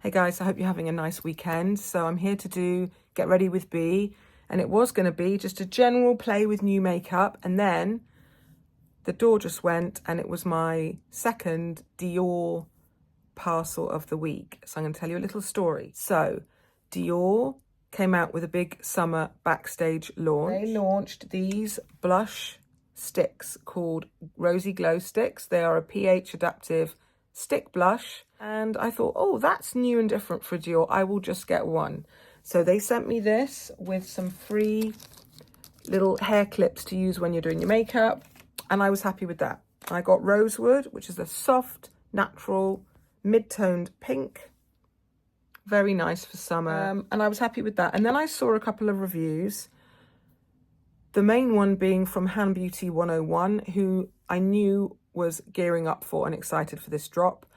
Hey guys, I hope you're having a nice weekend. So I'm here to do Get Ready with Bee, and it was going to be just a general play with new makeup, and then the door just went and it was my second Dior parcel of the week. So I'm going to tell you a little story. So Dior came out with a big summer backstage launch. They launched these blush sticks called Rosy Glow sticks. They are a pH adaptive stick blush, and I thought, oh, that's new and different for Dior. I will just get one. So they sent me this with some free little hair clips to use when you're doing your makeup, and I was happy with that. I got Rosewood, which is a soft, natural, mid-toned pink. Very nice for summer, and I was happy with that. And then I saw a couple of reviews, the main one being from Han Beauty 101, who I knew was gearing up for and excited for this drop,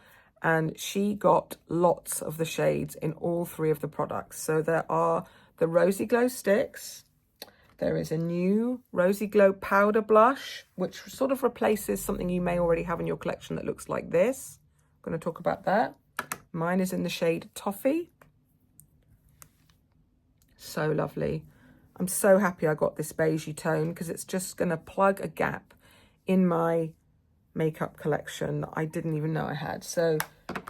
and she got lots of the shades in all three of the products. So there are the Rosy Glow sticks, there is a new Rosy Glow powder blush, which sort of replaces something you may already have in your collection that looks like this. I'm going to talk about that. Mine is in the shade Toffee. So lovely. I'm so happy I got this beigey tone because it's just going to plug a gap in my makeup collection that I didn't even know I had. So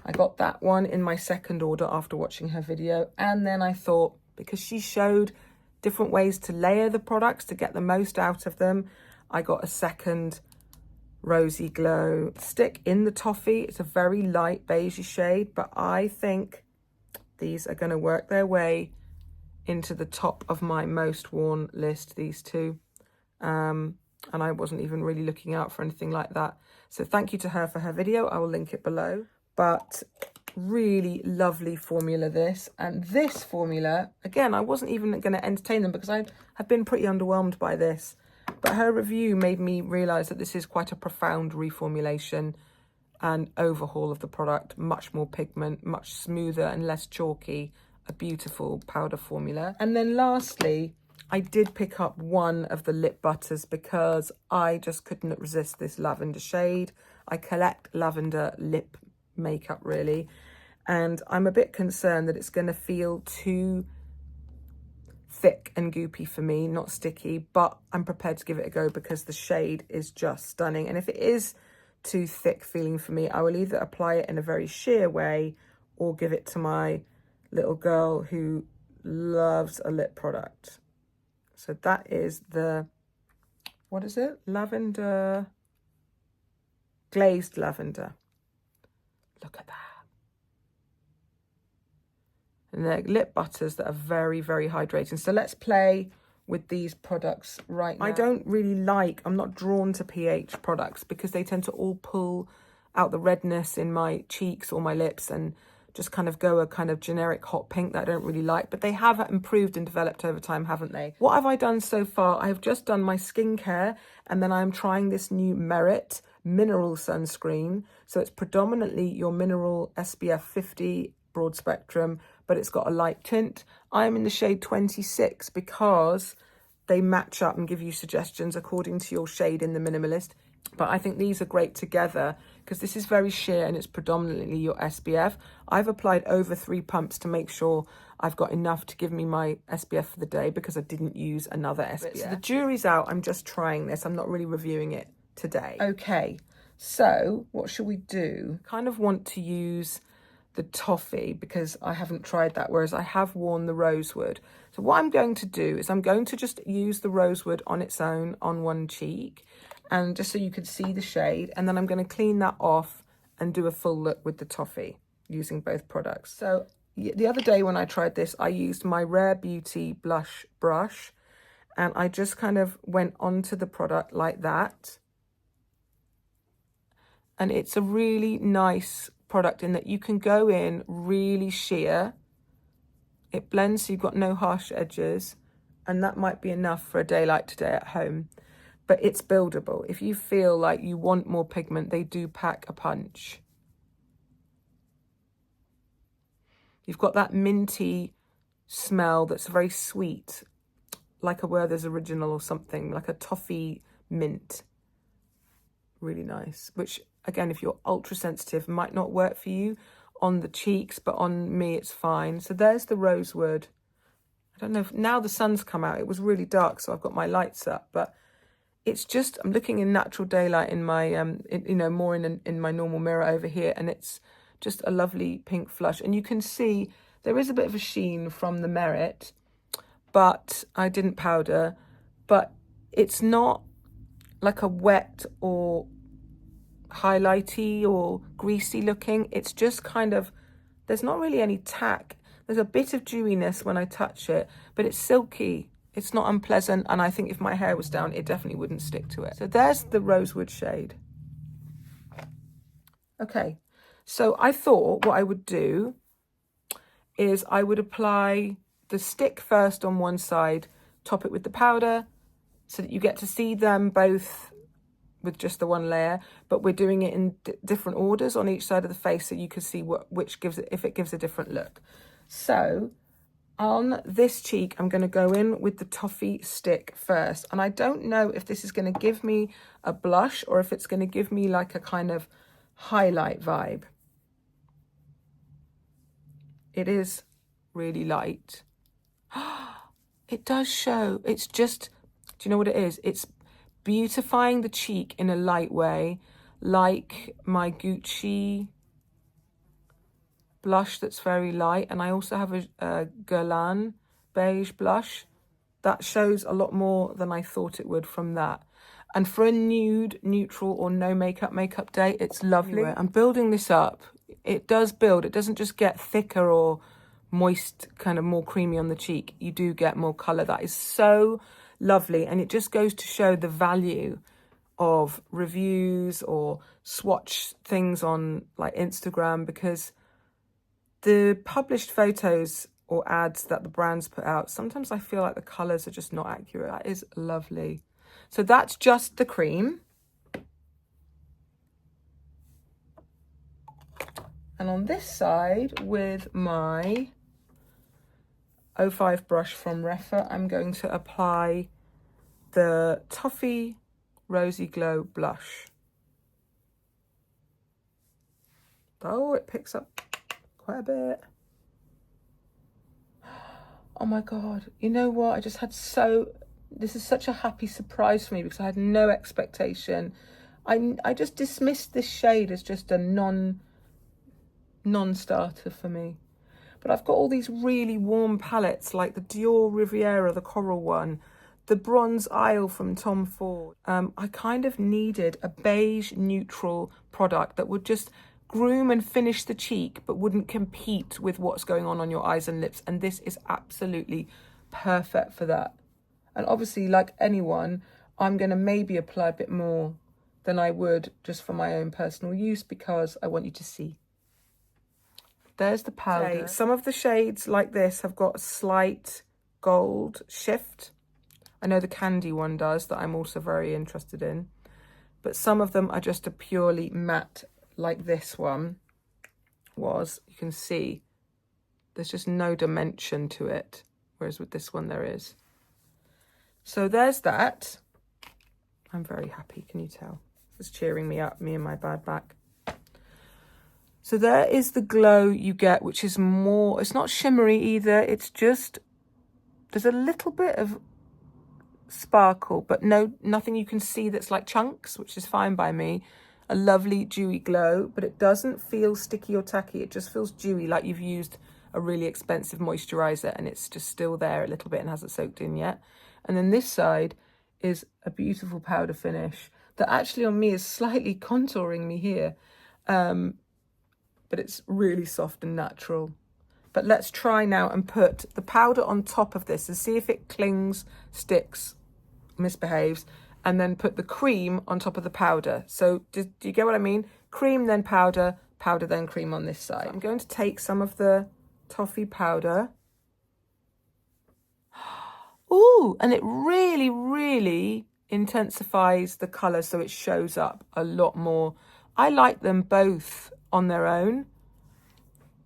I got that one in my second order after watching her video. And then I thought, because she showed different ways to layer the products to get the most out of them, I got a second Rosy Glow stick in the Toffee. It's a very light beigey shade, but I think these are going to work their way into the top of my most worn list, these two. And I wasn't even really looking out for anything like that. So thank you to her for her video. I will link it below. But really lovely formula, this. And this formula, again, I wasn't even going to entertain them because I have been pretty underwhelmed by this. But her review made me realise that this is quite a profound reformulation and overhaul of the product. Much more pigment, much smoother and less chalky. A beautiful powder formula. And then lastly, I did pick up one of the lip butters because I just couldn't resist this lavender shade. I collect lavender lip makeup really, and I'm a bit concerned that it's going to feel too thick and goopy for me, not sticky, but I'm prepared to give it a go because the shade is just stunning. And if it is too thick feeling for me, I will either apply it in a very sheer way or give it to my little girl who loves a lip product. So that is the, what is it? Lavender, glazed lavender. Look at that. And they're lip butters that are very, very hydrating. So let's play with these products right now. I don't really like, I'm not drawn to pH products because they tend to all pull out the redness in my cheeks or my lips and just kind of go a kind of generic hot pink that I don't really like. But they have improved and developed over time, haven't they? What have I done so far? I have just done my skincare, and then I'm trying this new Merit mineral sunscreen. So it's predominantly your mineral SPF 50 broad spectrum, but it's got a light tint. I'm in the shade 26 because they match up and give you suggestions according to your shade in the Minimalist. But I think these are great together because this is very sheer and it's predominantly your SPF. I've applied over 3 pumps to make sure I've got enough to give me my SPF for the day because I didn't use another SPF. So the jury's out. I'm just trying this. I'm not really reviewing it today. Okay, so what should we do? Kind of want to use the Toffee because I haven't tried that, whereas I have worn the Rosewood. So what I'm going to do is I'm going to just use the Rosewood on its own on one cheek, and just so you can see the shade, and then I'm going to clean that off and do a full look with the Toffee using both products. So the other day when I tried this, I used my Rare Beauty blush brush, and I just kind of went onto the product like that. And it's a really nice product in that you can go in really sheer. It blends so you've got no harsh edges, and that might be enough for a day like today at home. But it's buildable. If you feel like you want more pigment, they do pack a punch. You've got that minty smell that's very sweet, like a Werther's Original or something, like a toffee mint. Really nice, which again, if you're ultra sensitive, might not work for you. on the cheeks, but on me it's fine. So there's the Rosewood. I don't know if now the sun's come out. It was really dark, so I've got my lights up, but it's just, I'm looking in natural daylight in my, you know, more in my normal mirror over here, and it's just a lovely pink flush. And you can see there is a bit of a sheen from the Merit, but I didn't powder, but it's not like a wet or highlighty or greasy looking. It's just kind of, there's not really any tack. There's a bit of dewiness when I touch it, but it's silky. It's not unpleasant, and I think if my hair was down, it definitely wouldn't stick to it. So there's the Rosewood shade. Okay, so I thought what I would do is I would apply the stick first on one side, top it with the powder, so that you get to see them both with just the one layer, but we're doing it in different orders on each side of the face, so you can see which gives it, if it gives a different look. So on this cheek, I'm going to go in with the Toffee stick first. And I don't know if this is going to give me a blush or if it's going to give me like a kind of highlight vibe. It is really light. It does show. It's just, do you know what it is? It's beautifying the cheek in a light way, like my Gucci blush that's very light. And I also have a Guerlain beige blush that shows a lot more than I thought it would from that. And for a nude, neutral or no makeup day, it's lovely. I'm building this up. It does build. It doesn't just get thicker or moist, kind of more creamy on the cheek. You do get more colour. That is so lovely. And it just goes to show the value of reviews or swatch things on like Instagram, because the published photos or ads that the brands put out, sometimes I feel like the colours are just not accurate. That is lovely. So that's just the cream. And on this side, with my 05 brush from Refa, I'm going to apply the Toffee Rosy Glow blush. Oh, it picks up quite a bit. Oh my God. You know what? I just had this is such a happy surprise for me because I had no expectation. I just dismissed this shade as just a non-starter for me. But I've got all these really warm palettes like the Dior Riviera, the coral one, the Bronze Isle from Tom Ford. I kind of needed a beige neutral product that would just groom and finish the cheek but wouldn't compete with what's going on your eyes and lips, and this is absolutely perfect for that. And obviously, like anyone, I'm going to maybe apply a bit more than I would just for my own personal use because I want you to see. There's the powder. Okay, some of the shades like this have got a slight gold shift. I know the candy one does, that I'm also very interested in. But some of them are just a purely matte, like this one was. You can see there's just no dimension to it, whereas with this one there is. So there's that. I'm very happy, can you tell? It's cheering me up, me and my bad back. So there is the glow you get, which is more, it's not shimmery either. It's just, there's a little bit of sparkle, but nothing you can see that's like chunks, which is fine by me. A lovely dewy glow, but it doesn't feel sticky or tacky. It just feels dewy, like you've used a really expensive moisturizer and it's just still there a little bit and hasn't soaked in yet. And then this side is a beautiful powder finish that actually on me is slightly contouring me here. But it's really soft and natural. But let's try now and put the powder on top of this and see if it clings, sticks, misbehaves, and then put the cream on top of the powder. So do you get what I mean? Cream, then powder, powder, then cream on this side. So I'm going to take some of the toffee powder. Ooh, and it really, really intensifies the colour so it shows up a lot more. I like them both on their own,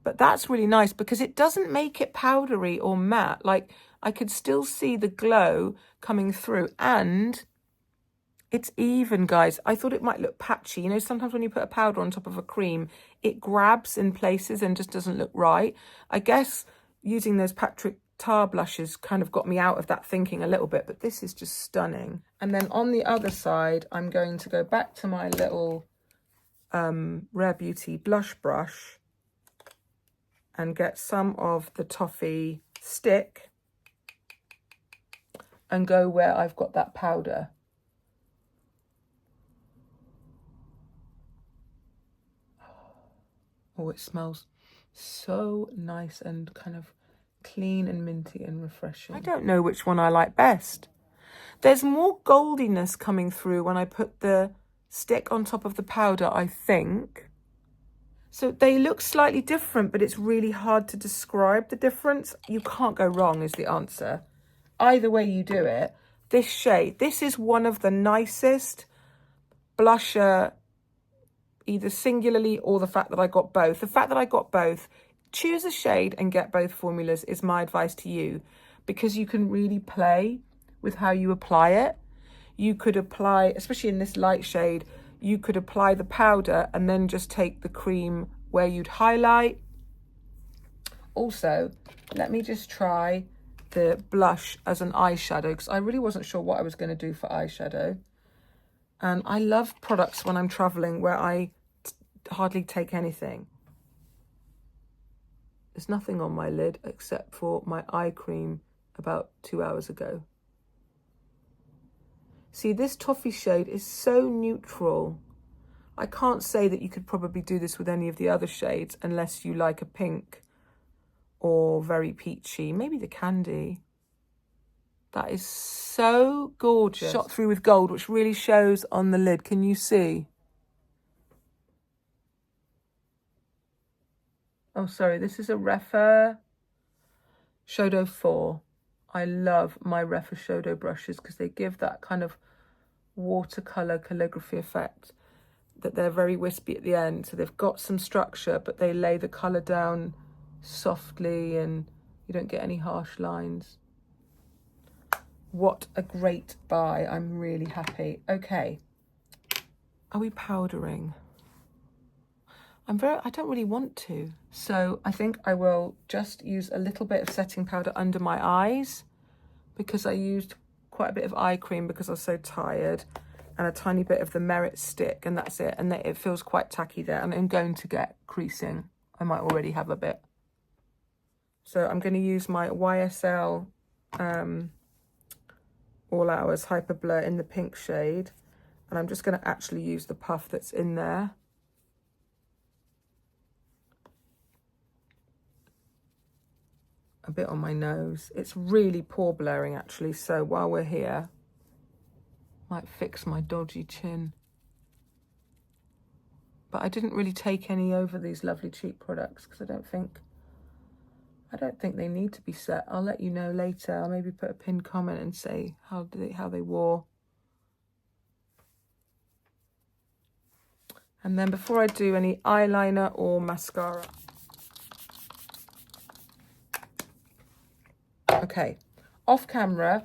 but that's really nice because it doesn't make it powdery or matte. Like I could still see the glow coming through, and It's even, guys. I thought it might look patchy. You know, sometimes when you put a powder on top of a cream, it grabs in places and just doesn't look right. I guess using those Patrick Tar blushes kind of got me out of that thinking a little bit, but this is just stunning. And then on the other side, I'm going to go back to my little Rare Beauty blush brush and get some of the Toffee stick and go where I've got that powder. Oh, it smells so nice and kind of clean and minty and refreshing. I don't know which one I like best. There's more goldiness coming through when I put the stick on top of the powder, I think. So they look slightly different, but it's really hard to describe the difference. You can't go wrong is the answer. Either way you do it. This shade, this is one of the nicest blusher, either singularly or the fact that I got both. The fact that I got both, choose a shade and get both formulas is my advice to you, because you can really play with how you apply it. You could apply, especially in this light shade, you could apply the powder and then just take the cream where you'd highlight. Also, let me just try the blush as an eyeshadow, because I really wasn't sure what I was going to do for eyeshadow. And I love products when I'm traveling where I hardly take anything. There's nothing on my lid except for my eye cream about 2 hours ago. See, this toffee shade is so neutral. I can't say that you could probably do this with any of the other shades unless you like a pink or very peachy. Maybe the candy. That is so gorgeous. Shot through with gold, which really shows on the lid. Can you see? Oh, sorry. This is a Refa Shodo 4. I love my Refa Shodo brushes because they give that kind of watercolor calligraphy effect, that they're very wispy at the end. So they've got some structure, but they lay the color down softly and you don't get any harsh lines. What a great buy. I'm really happy. Okay. Are we powdering? I don't really want to. So I think I will just use a little bit of setting powder under my eyes, because I used quite a bit of eye cream because I was so tired, and a tiny bit of the Merit stick, and that's it. And it feels quite tacky there, and I'm going to get creasing. I might already have a bit. So I'm going to use my YSL All Hours Hyper Blur in the pink shade, and I'm just going to actually use the puff that's in there. A bit on my nose. It's really pore blurring actually, so while we're here, might fix my dodgy chin. But I didn't really take any over these lovely cheap products because I don't think they need to be set. I'll let you know later. I'll maybe put a pinned comment and say how they wore. And then before I do any eyeliner or mascara. Okay, off camera,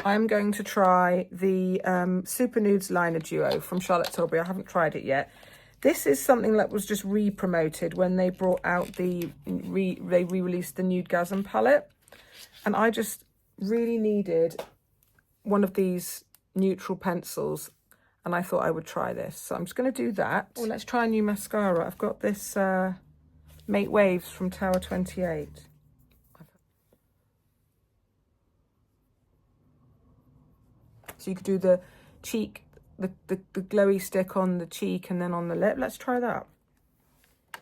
I'm going to try the Super Nudes Liner Duo from Charlotte Tilbury. I haven't tried it yet. This is something that was just re-promoted when they brought out they re-released the Nudegasm palette. And I just really needed one of these neutral pencils, and I thought I would try this. So I'm just going to do that. Oh, let's try a new mascara. I've got this Make Waves from Tower 28. So you could do the cheek, the glowy stick on the cheek and then on the lip. Let's try that. Oh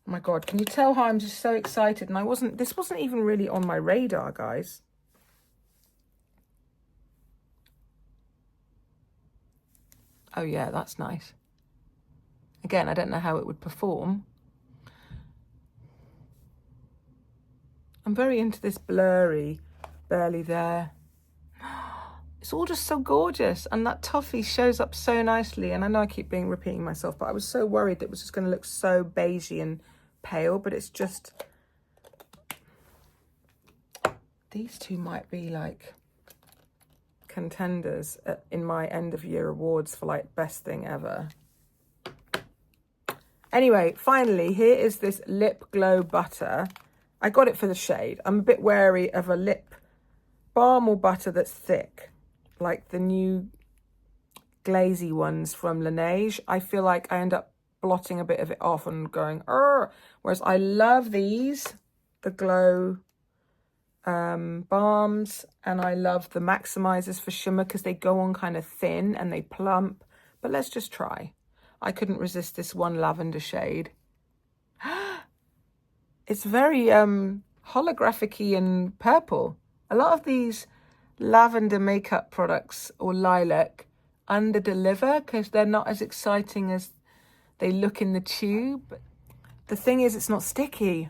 my God, can you tell how I'm just so excited? And this wasn't even really on my radar, guys. Oh yeah, that's nice. Again, I don't know how it would perform. I'm very into this blurry, barely there. It's all just so gorgeous, and that toffee shows up so nicely. And I know I keep repeating myself, but I was so worried that it was just going to look so beigey and pale, but it's just, these two might be like contenders in my end of year awards for like best thing ever. Anyway, finally, here is this Lip Glow Butter. I got it for the shade. I'm a bit wary of a lip balm or butter that's thick, like the new glazy ones from Laneige. I feel like I end up blotting a bit of it off and going, "Arr!" Whereas I love these, the Glow balms, and I love the maximizers for shimmer because they go on kind of thin and they plump. But let's just try. I couldn't resist this one lavender shade. It's very holographic-y and purple. A lot of these lavender makeup products or lilac under-deliver because they're not as exciting as they look in the tube. The thing is, it's not sticky.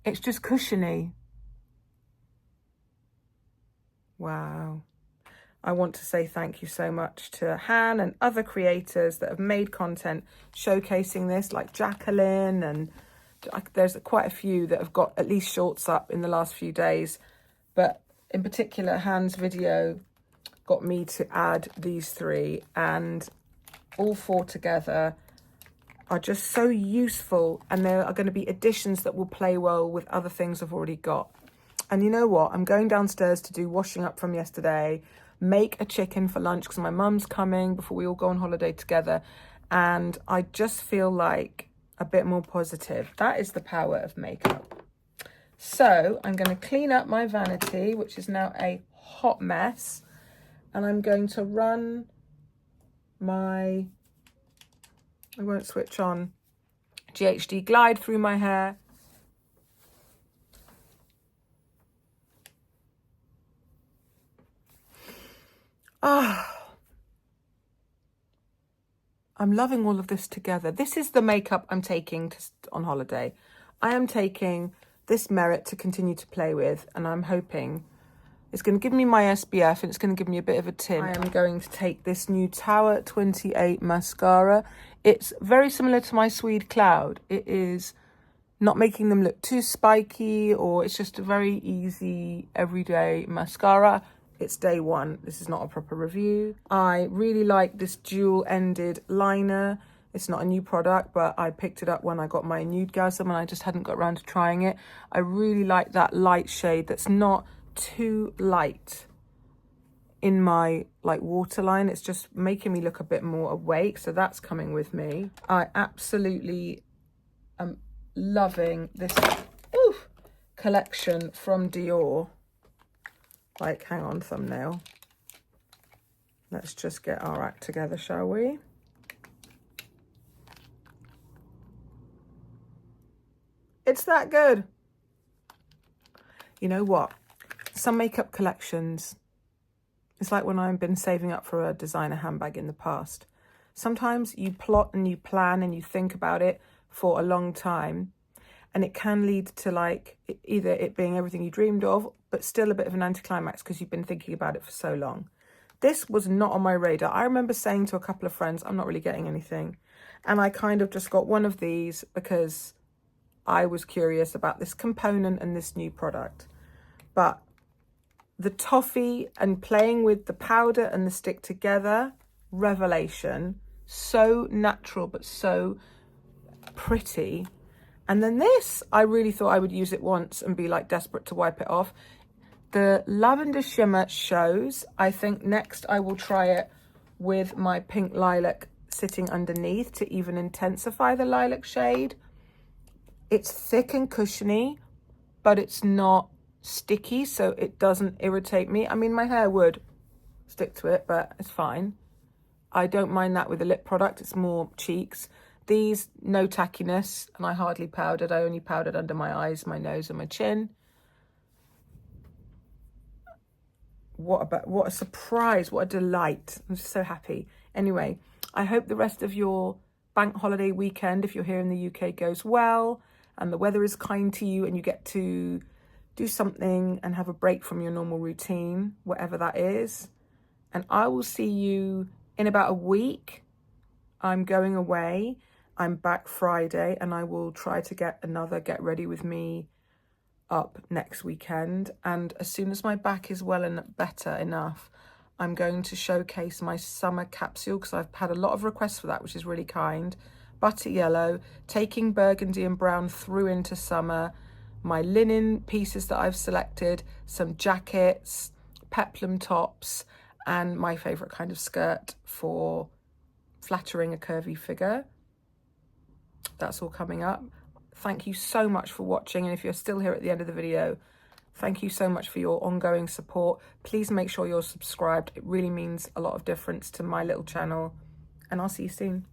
It's just cushiony. Wow. I want to say thank you so much to Han and other creators that have made content showcasing this, like Jacqueline, and there's quite a few that have got at least shorts up in the last few days. But in particular, Han's video got me to add these three, and all four together are just so useful, and there are going to be additions that will play well with other things I've already got. And you know what? I'm going downstairs to do washing up from yesterday, make a chicken for lunch because my mum's coming before we all go on holiday together. And I just feel like a bit more positive. That is the power of makeup. So I'm going to clean up my vanity, which is now a hot mess. And I'm going to run my, I won't switch on, GHD Glide through my hair. I'm loving all of this together. This is the makeup I'm taking on holiday. I am taking this Merit to continue to play with, and I'm hoping it's going to give me my SPF and it's going to give me a bit of a tint. I am going to take this new Tower 28 mascara. It's very similar to my Swede Cloud. It is not making them look too spiky, or it's just a very easy everyday mascara. It's day one. This is not a proper review. I really like this dual-ended liner. It's not a new product, but I picked it up when I got my Nudegasm and I just hadn't got around to trying it. I really like that light shade that's not too light in my like waterline. It's just making me look a bit more awake, so that's coming with me. I absolutely am loving this collection from Dior. Like, hang on, thumbnail. Let's just get our act together, shall we? It's that good. You know what? Some makeup collections, it's like when I've been saving up for a designer handbag in the past. Sometimes you plot and you plan and you think about it for a long time, and it can lead to like either it being everything you dreamed of, but still a bit of an anticlimax because you've been thinking about it for so long. This was not on my radar. I remember saying to a couple of friends, I'm not really getting anything. And I kind of just got one of these because I was curious about this component and this new product. But the toffee and playing with the powder and the stick together, revelation. So natural, but so pretty. And then this, I really thought I would use it once and be like desperate to wipe it off. The lavender shimmer shows. I think next I will try it with my pink lilac sitting underneath to even intensify the lilac shade. It's thick and cushiony, but it's not sticky, so it doesn't irritate me. I mean, my hair would stick to it, but it's fine. I don't mind that with a lip product. It's more cheeks. These, no tackiness, and I hardly powdered. I only powdered under my eyes, my nose, and my chin. What a surprise, what a delight. I'm just so happy. Anyway, I hope the rest of your bank holiday weekend, if you're here in the UK, goes well, and the weather is kind to you, and you get to do something and have a break from your normal routine, whatever that is. And I will see you in about a week. I'm going away. I'm back Friday, and I will try to get another Get Ready With Me up next weekend. And as soon as my back is well and better enough, I'm going to showcase my summer capsule because I've had a lot of requests for that, which is really kind. Butter yellow, taking burgundy and brown through into summer, my linen pieces that I've selected, some jackets, peplum tops, and my favourite kind of skirt for flattering a curvy figure. That's all coming up. Thank you so much for watching, and if you're still here at the end of the video, thank you so much for your ongoing support. Please make sure you're subscribed. It really means a lot of difference to my little channel, and I'll see you soon.